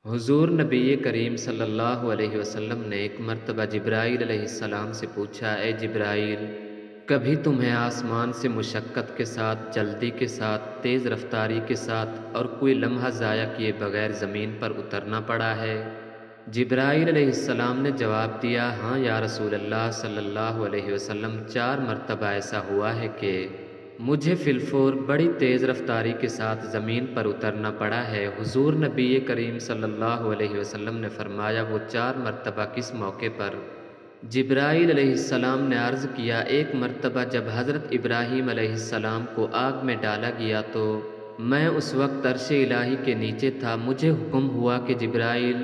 حضور نبی کریم صلی اللہ علیہ وسلم نے ایک مرتبہ جبرائیل علیہ السلام سے پوچھا، اے جبرائیل، کبھی تمہیں آسمان سے مشقت کے ساتھ، جلدی کے ساتھ، تیز رفتاری کے ساتھ اور کوئی لمحہ ضائع کیے بغیر زمین پر اترنا پڑا ہے؟ جبرائیل علیہ السلام نے جواب دیا، ہاں یا رسول اللہ صلی اللہ علیہ وسلم، 4 مرتبہ ایسا ہوا ہے کہ مجھے فی الفور بڑی تیز رفتاری کے ساتھ زمین پر اترنا پڑا ہے۔ حضور نبی کریم صلی اللہ علیہ وسلم نے فرمایا، وہ 4 مرتبہ کس موقع پر؟ جبرائیل علیہ السلام نے عرض کیا، ایک مرتبہ جب حضرت ابراہیم علیہ السلام کو آگ میں ڈالا گیا تو میں اس وقت عرش الہی کے نیچے تھا، مجھے حکم ہوا کہ جبرائیل،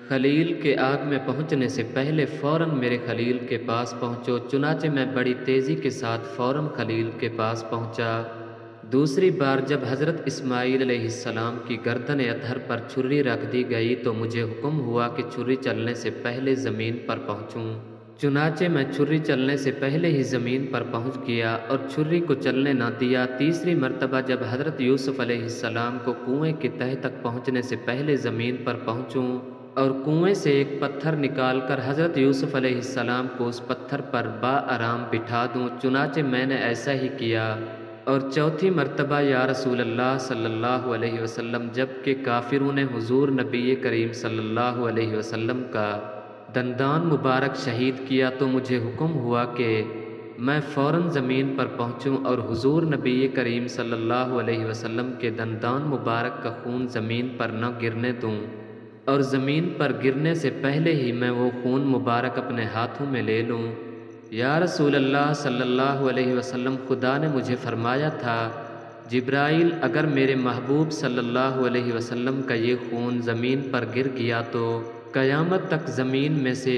خلیل کے آگ میں پہنچنے سے پہلے فوراً میرے خلیل کے پاس پہنچو۔ چنانچہ میں بڑی تیزی کے ساتھ فوراً خلیل کے پاس پہنچا۔ دوسری بار جب حضرت اسماعیل علیہ السلام کی گردن اطہر پر چھری رکھ دی گئی تو مجھے حکم ہوا کہ چھری چلنے سے پہلے زمین پر پہنچوں۔ چنانچہ میں چھری چلنے سے پہلے ہی زمین پر پہنچ گیا اور چھری کو چلنے نہ دیا۔ تیسری مرتبہ جب حضرت یوسف علیہ السلام کو کنویں کے تہہ تک پہنچنے سے پہلے زمین پر پہنچوں اور کنویں سے ایک پتھر نکال کر حضرت یوسف علیہ السلام کو اس پتھر پر آرام بٹھا دوں، چنانچہ میں نے ایسا ہی کیا۔ اور چوتھی مرتبہ یا رسول اللہ صلی اللہ علیہ وسلم، جب کہ کافروں نے حضور نبی کریم صلی اللہ علیہ وسلم کا دندان مبارک شہید کیا تو مجھے حکم ہوا کہ میں فوراً زمین پر پہنچوں اور حضور نبی کریم صلی اللہ علیہ وسلم کے دندان مبارک کا خون زمین پر نہ گرنے دوں، اور زمین پر گرنے سے پہلے ہی میں وہ خون مبارک اپنے ہاتھوں میں لے لوں۔ یا رسول اللہ صلی اللہ علیہ وسلم، خدا نے مجھے فرمایا تھا، جبرائیل، اگر میرے محبوب صلی اللہ علیہ وسلم کا یہ خون زمین پر گر گیا تو قیامت تک زمین میں سے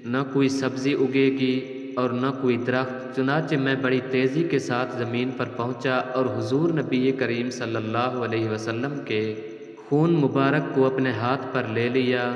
نہ کوئی سبزی اگے گی اور نہ کوئی درخت۔ چنانچہ میں بڑی تیزی کے ساتھ زمین پر پہنچا اور حضور نبی کریم صلی اللہ علیہ وسلم کے خون مبارک کو اپنے ہاتھ پر لے لیا۔